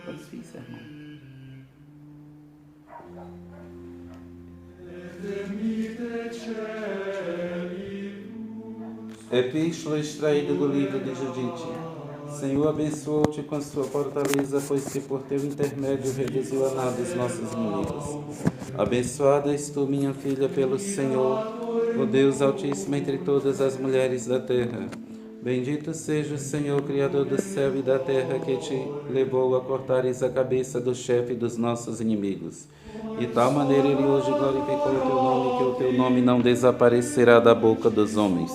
Quando fizer, irmão. Epístola extraída do livro de Judite. Senhor, abençoou-te com a sua fortaleza, pois que por teu intermédio reduziu a nada os nossos inimigos. Abençoada és tu, minha filha, pelo Senhor, o Deus Altíssimo entre todas as mulheres da terra. Bendito seja o Senhor, Criador do céu e da terra, que te levou a cortares a cabeça do chefe dos nossos inimigos. De tal maneira ele hoje glorificou o teu nome, que o teu nome não desaparecerá da boca dos homens,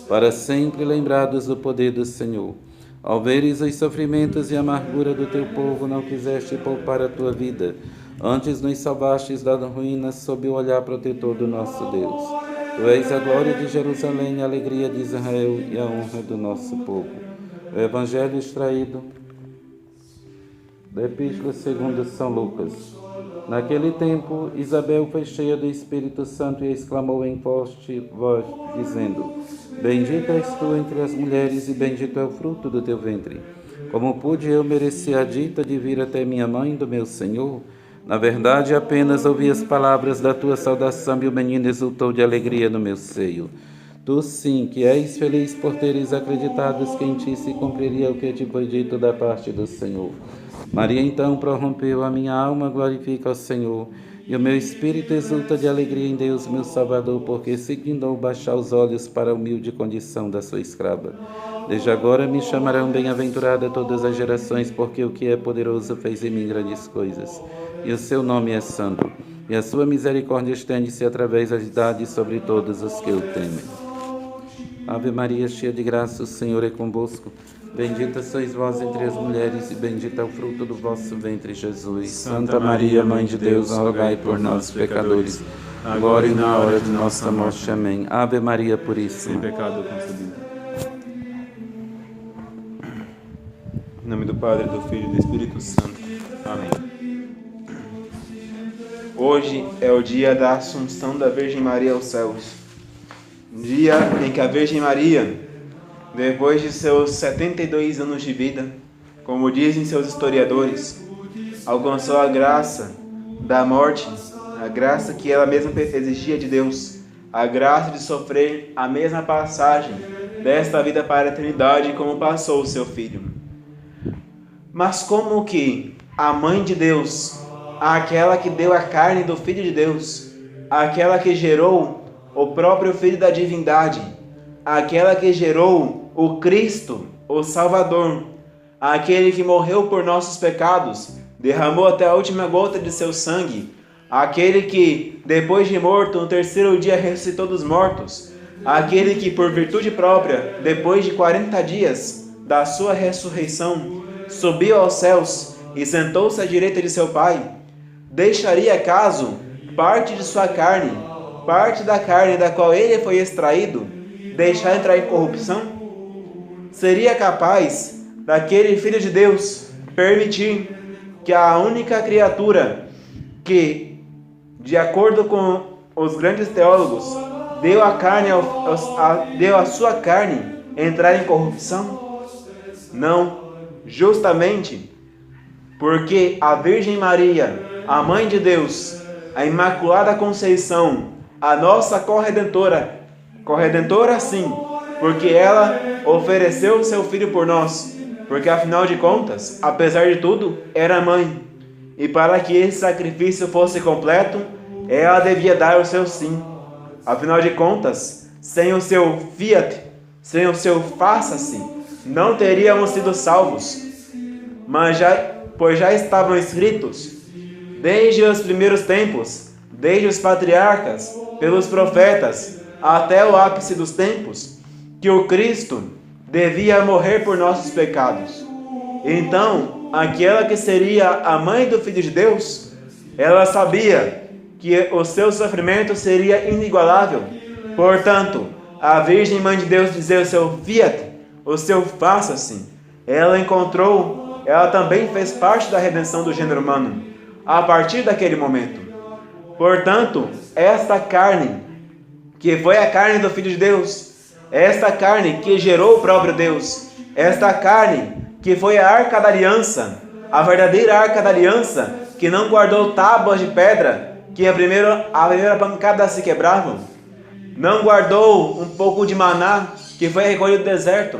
para sempre lembrados do poder do Senhor. Ao veres os sofrimentos e a amargura do teu povo, não quiseste poupar a tua vida, antes nos salvastes da ruína sob o olhar protetor do nosso Deus. Tu és a glória de Jerusalém, a alegria de Israel e a honra do nosso povo. O Evangelho extraído da Epístola segundo São Lucas. Naquele tempo, Isabel foi cheia do Espírito Santo e exclamou em forte voz, dizendo: Bendita és tu entre as mulheres e bendito é o fruto do teu ventre. Como pude eu merecer a dita de vir até minha mãe do meu Senhor? Na verdade, apenas ouvi as palavras da tua saudação e o menino exultou de alegria no meu seio. Tu sim, que és feliz por teres acreditado que em ti se cumpriria o que te foi dito da parte do Senhor. Maria então prorrompeu: a minha alma glorifica ao Senhor, e o meu espírito exulta de alegria em Deus, meu Salvador, porque se dignou baixar os olhos para a humilde condição da sua escrava. Desde agora me chamarão bem-aventurada todas as gerações, porque o que é poderoso fez em mim grandes coisas, e o seu nome é santo, e a sua misericórdia estende-se através das idades sobre todos os que o temem. Ave Maria, cheia de graça, o Senhor é convosco. Bendita sois vós entre as mulheres, e bendito é o fruto do vosso ventre, Jesus. Santa Maria, Mãe de Deus, rogai por nós, pecadores, agora e na hora de nossa morte. Amém. Ave Maria Puríssima. Sem pecado concebida. Em nome do Padre, do Filho e do Espírito Santo. Amém. Hoje é o dia da Assunção da Virgem Maria aos céus. Dia em que a Virgem Maria, depois de seus 72 anos de vida, como dizem seus historiadores, alcançou a graça da morte, a graça que ela mesma exigia de Deus, a graça de sofrer a mesma passagem desta vida para a eternidade como passou o seu filho. Mas como que a Mãe de Deus, aquela que deu a carne do Filho de Deus, aquela que gerou o próprio Filho da divindade, aquela que gerou o Cristo, o Salvador, aquele que morreu por nossos pecados, derramou até a última gota de seu sangue, aquele que, depois de morto, no terceiro dia ressuscitou dos mortos, aquele que, por virtude própria, depois de 40 dias da sua ressurreição, subiu aos céus e sentou-se à direita de seu Pai, deixaria acaso parte de sua carne, parte da carne da qual ele foi extraído, deixar entrar em corrupção? Seria capaz daquele Filho de Deus permitir que a única criatura que, de acordo com os grandes teólogos, deu a sua carne entrar em corrupção? Não, justamente porque a Virgem Maria, a Mãe de Deus, a Imaculada Conceição, a nossa corredentora sim, porque ela ofereceu o seu filho por nós, porque afinal de contas, apesar de tudo, era mãe, e para que esse sacrifício fosse completo, ela devia dar o seu sim. Afinal de contas, sem o seu fiat, sem o seu faça-se, não teríamos sido salvos, pois já estavam escritos, desde os primeiros tempos, desde os patriarcas, pelos profetas, até o ápice dos tempos, que o Cristo devia morrer por nossos pecados. Então, aquela que seria a mãe do Filho de Deus, ela sabia que o seu sofrimento seria inigualável. Portanto, a Virgem Mãe de Deus dizer o seu fiat, o seu faça-se, ela também fez parte da redenção do gênero humano, a partir daquele momento. Portanto, esta carne, que foi a carne do Filho de Deus, esta carne que gerou o próprio Deus, esta carne que foi a arca da aliança, a verdadeira arca da aliança, que não guardou tábuas de pedra, que a primeira pancada se quebravam, não guardou um pouco de maná, que foi recolhido do deserto,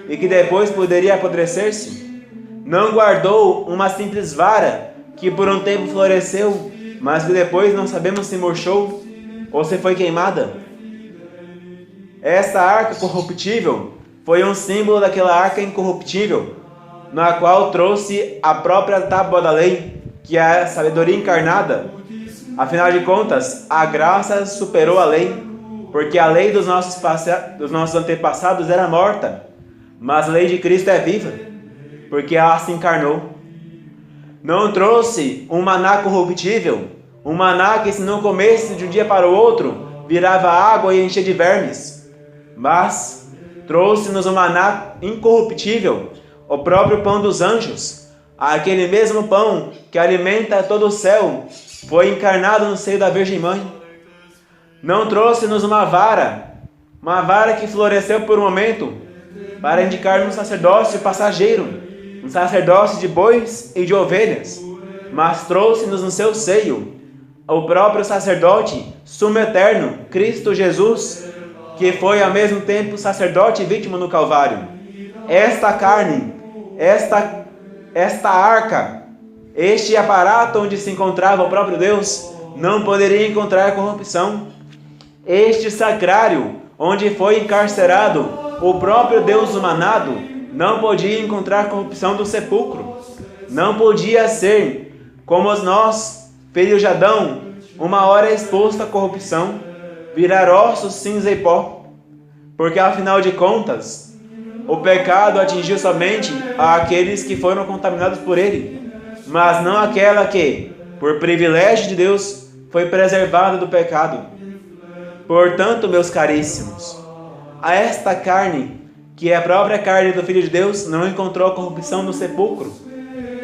e que depois poderia apodrecer-se, não guardou uma simples vara, que por um tempo floresceu, mas que depois não sabemos se murchou ou se foi queimada. Essa arca corruptível foi um símbolo daquela arca incorruptível, na qual trouxe a própria tábua da lei, que é a sabedoria encarnada. Afinal de contas, a graça superou a lei, porque a lei dos nossos antepassados era morta, mas a lei de Cristo é viva, porque ela se encarnou. Não trouxe um maná corruptível, um maná que se não comesse de um dia para o outro, virava água e enchia de vermes, mas trouxe-nos um maná incorruptível, o próprio pão dos anjos, aquele mesmo pão que alimenta todo o céu, foi encarnado no seio da Virgem Mãe. Não trouxe-nos uma vara que floresceu por um momento, para indicar um sacerdócio passageiro, um sacerdócio de bois e de ovelhas, mas trouxe-nos no seu seio o próprio sacerdote sumo eterno, Cristo Jesus, que foi ao mesmo tempo sacerdote e vítima no Calvário. Esta carne, esta arca, este aparato onde se encontrava o próprio Deus, não poderia encontrar corrupção. Este sacrário, onde foi encarcerado o próprio Deus humanado, não podia encontrar corrupção do sepulcro. Não podia ser, como nós, filhos de Adão, uma hora exposto à corrupção, virar ossos, cinza e pó. Porque, afinal de contas, o pecado atingiu somente aqueles que foram contaminados por ele, mas não aquela que, por privilégio de Deus, foi preservada do pecado. Portanto, meus caríssimos, a esta carne, que é a própria carne do Filho de Deus, não encontrou corrupção no sepulcro,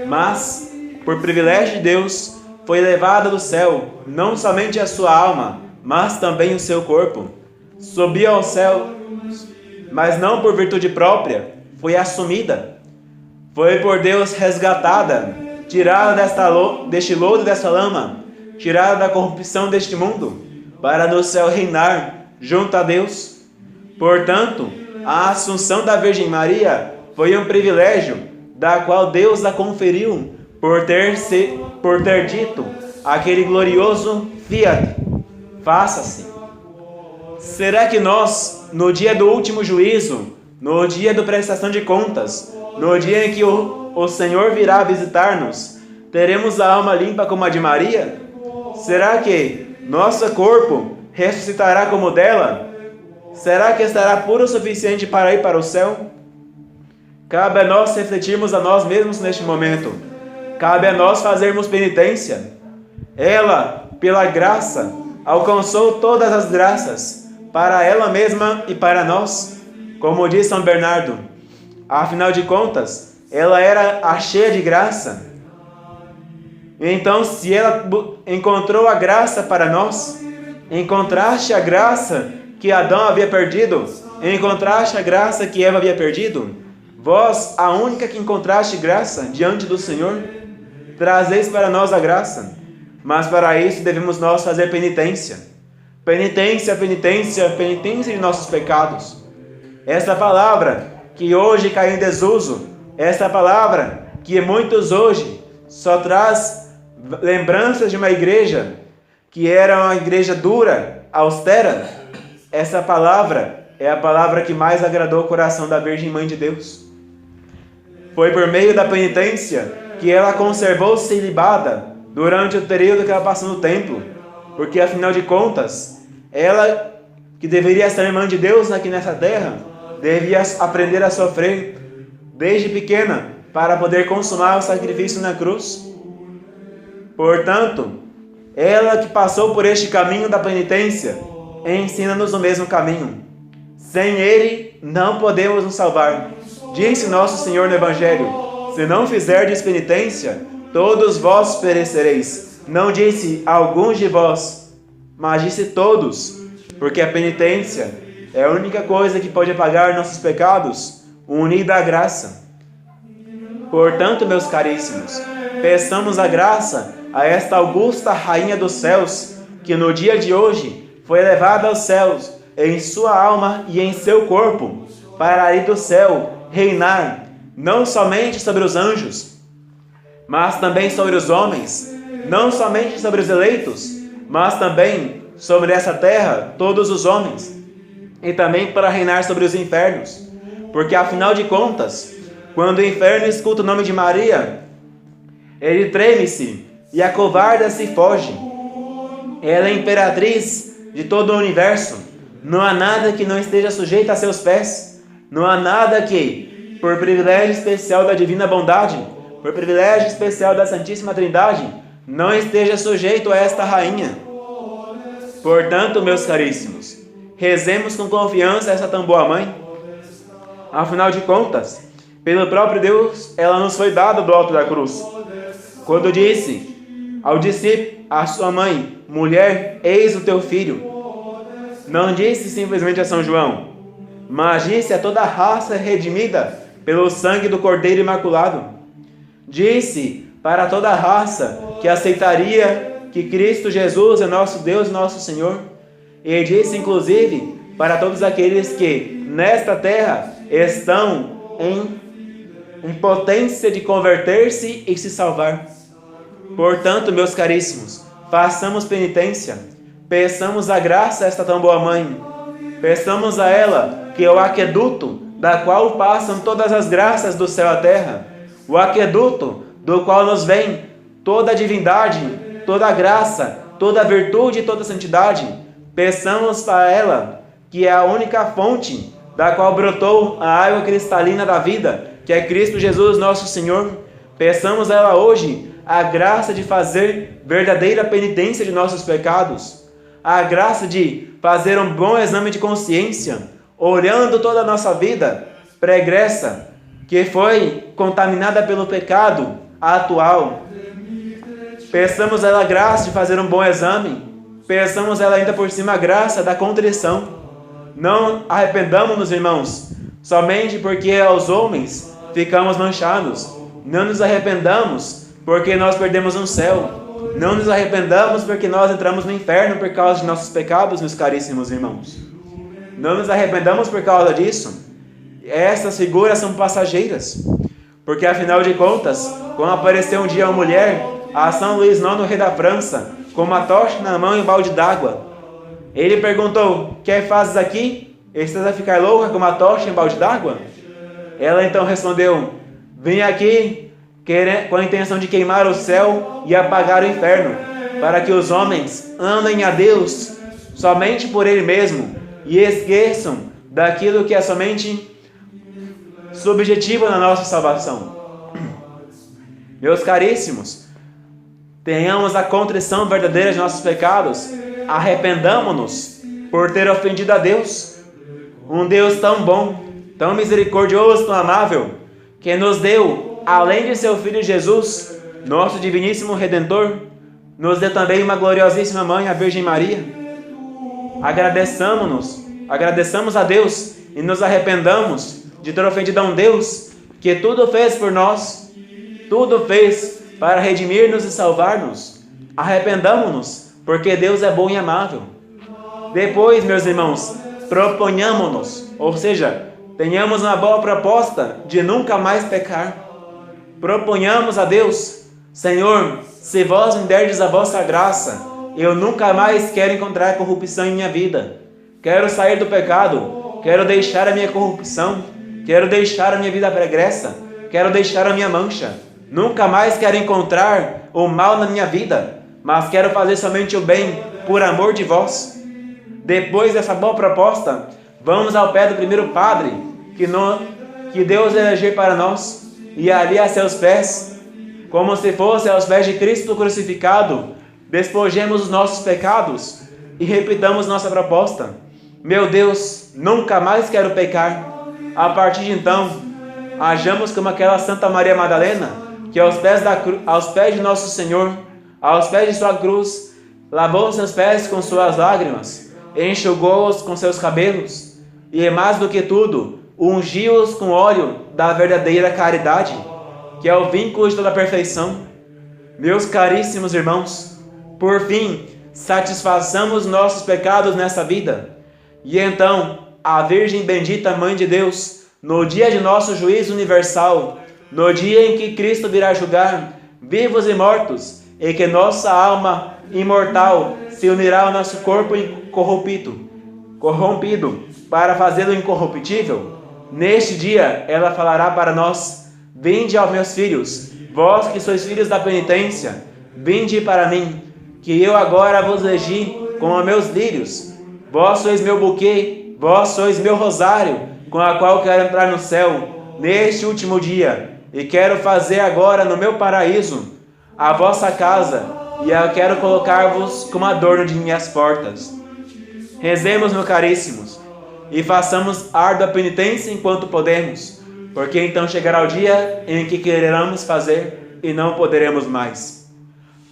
mas, por privilégio de Deus, foi levada do céu, não somente a sua alma, mas também o seu corpo. Subiu ao céu, mas não por virtude própria, foi assumida. Foi por Deus resgatada, tirada deste lodo e desta lama, tirada da corrupção deste mundo, para no céu reinar junto a Deus. Portanto, a assunção da Virgem Maria foi um privilégio, da qual Deus a conferiu por ter dito aquele glorioso fiat, faça-se. Será que nós, no dia do último juízo, no dia da prestação de contas, no dia em que o Senhor virá visitar-nos, teremos a alma limpa como a de Maria? Será que nosso corpo ressuscitará como o dela? Será que estará puro o suficiente para ir para o céu? Cabe a nós refletirmos a nós mesmos neste momento. Cabe a nós fazermos penitência. Ela, pela graça, alcançou todas as graças, para ela mesma e para nós. Como diz São Bernardo, afinal de contas, ela era a cheia de graça. Então, se ela encontrou a graça para nós, encontraste a graça que Adão havia perdido, encontraste a graça que Eva havia perdido, vós, a única que encontraste graça diante do Senhor, trazeis para nós a graça. Mas para isso devemos nós fazer penitência. Penitência, penitência, penitência de nossos pecados. Essa palavra que hoje caiu em desuso, essa palavra que muitos hoje só traz lembranças de uma igreja que era uma igreja dura, austera. Essa palavra é a palavra que mais agradou o coração da Virgem Mãe de Deus. Foi por meio da penitência que ela conservou-se ilibada durante o período que ela passou no templo, porque afinal de contas, ela, que deveria ser irmã de Deus aqui nessa terra, devia aprender a sofrer desde pequena para poder consumar o sacrifício na cruz. Portanto, ela que passou por este caminho da penitência, ensina-nos o mesmo caminho. Sem ele, não podemos nos salvar. Disse nosso Senhor no Evangelho: se não fizerdes penitência, todos vós perecereis. Não disse alguns de vós, mas disse todos, porque a penitência é a única coisa que pode apagar nossos pecados, unida à graça. Portanto, meus caríssimos, peçamos a graça a esta augusta Rainha dos céus, que no dia de hoje foi elevada aos céus em sua alma e em seu corpo, para ali do céu reinar, não somente sobre os anjos, mas também sobre os homens, não somente sobre os eleitos, mas também sobre essa terra, todos os homens, e também para reinar sobre os infernos. Porque, afinal de contas, quando o inferno escuta o nome de Maria, ele treme-se e acovarda-se e foge. Ela é imperatriz de todo o universo. Não há nada que não esteja sujeito a seus pés. Não há nada que, por privilégio especial da divina bondade, por privilégio especial da Santíssima Trindade, não esteja sujeito a esta rainha. Portanto, meus caríssimos, rezemos com confiança essa tão boa mãe. Afinal de contas, pelo próprio Deus, ela nos foi dada do alto da cruz. Quando disse ao discípulo, a sua mãe, mulher, eis o teu filho. Não disse simplesmente a São João, mas disse a toda a raça redimida pelo sangue do Cordeiro Imaculado. Disse para toda a raça que aceitaria que Cristo Jesus é nosso Deus e nosso Senhor. E disse inclusive para todos aqueles que nesta terra estão em potência de converter-se e se salvar. Portanto, meus caríssimos, façamos penitência, peçamos a graça a esta tão boa mãe, peçamos a ela que é o aqueduto da qual passam todas as graças do céu à terra, o aqueduto do qual nos vem toda a divindade, toda a graça, toda a virtude e toda a santidade. Peçamos para ela que é a única fonte da qual brotou a água cristalina da vida, que é Cristo Jesus nosso Senhor. Peçamos a ela hoje a graça de fazer verdadeira penitência de nossos pecados, a graça de fazer um bom exame de consciência, olhando toda a nossa vida pregressa, que foi contaminada pelo pecado atual. Peçamos a ela a graça de fazer um bom exame, peçamos a ela ainda por cima a graça da contrição. Não arrependamos-nos, irmãos, somente porque aos homens ficamos manchados. Não nos arrependamos porque nós perdemos um céu. Não nos arrependamos porque nós entramos no inferno por causa de nossos pecados, meus caríssimos irmãos. Não nos arrependamos por causa disso. Essas figuras são passageiras. Porque, afinal de contas, quando apareceu um dia uma mulher, a São Luís IX, rei da França, com uma tocha na mão e um balde d'água, ele perguntou: "Que fazes aqui? Estás a ficar louca com uma tocha e um balde d'água?" Ela então respondeu: "Vim aqui com a intenção de queimar o céu e apagar o inferno, para que os homens amem a Deus somente por Ele mesmo e esqueçam daquilo que é somente subjetivo na nossa salvação." Meus caríssimos, tenhamos a contrição verdadeira de nossos pecados, arrependamo-nos por ter ofendido a Deus, um Deus tão bom, tão misericordioso, tão amável, que nos deu, além de seu Filho Jesus, nosso diviníssimo Redentor, nos deu também uma gloriosíssima Mãe, a Virgem Maria. Agradeçamos a Deus e nos arrependamos de ter ofendido a um Deus que tudo fez por nós, tudo fez para redimir-nos e salvar-nos. Arrependamo-nos, porque Deus é bom e amável. Depois, meus irmãos, proponhamos-nos, ou seja, tenhamos uma boa proposta de nunca mais pecar. Proponhamos a Deus: Senhor, se vós me derdes a vossa graça, eu nunca mais quero encontrar corrupção em minha vida. Quero sair do pecado, quero deixar a minha corrupção, quero deixar a minha vida pregressa, quero deixar a minha mancha. Nunca mais quero encontrar o mal na minha vida, mas quero fazer somente o bem por amor de vós. Depois dessa boa proposta, vamos ao pé do primeiro padre que Deus elegeu para nós, e ali a seus pés, como se fosse aos pés de Cristo crucificado, despojemos os nossos pecados e repitamos nossa proposta: meu Deus, nunca mais quero pecar. A partir de então, hajamos como aquela Santa Maria Madalena, que aos pés de nosso Senhor, aos pés de sua cruz, lavou seus pés com suas lágrimas, enxugou-os com seus cabelos, e mais do que tudo, ungiu-os com óleo da verdadeira caridade. que é o vínculo de toda a perfeição. Meus caríssimos irmãos, por fim, satisfaçamos nossos pecados nessa vida, e então a Virgem bendita Mãe de Deus, no dia de nosso juízo universal, no dia em que Cristo virá julgar vivos e mortos, e que nossa alma imortal se unirá ao nosso corpo corrompido, para fazê-lo incorruptível, neste dia ela falará para nós: vinde aos meus filhos, vós que sois filhos da penitência, vinde para mim, que eu agora vos elegi como meus lírios. Vós sois meu buquê, vós sois meu rosário, com a qual quero entrar no céu, neste último dia, e quero fazer agora no meu paraíso a vossa casa, e eu quero colocar-vos como adorno de minhas portas. Rezemos, meus caríssimos, e façamos árdua penitência enquanto podemos, porque então chegará o dia em que quereramos fazer e não poderemos mais.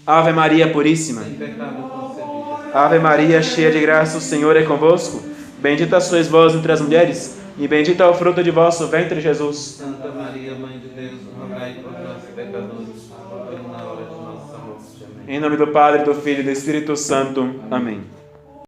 Ave Maria Puríssima, Sem pecado concebida. Ave Maria, cheia de graça, o Senhor é convosco. Bendita sois vós entre as mulheres, e bendito é o fruto de vosso ventre, Jesus. Santa Maria, Mãe de Deus, rogai por nós, pecadores, agora e na hora de nossa morte. Amém. Em nome do Padre, do Filho e do Espírito Santo. Amém.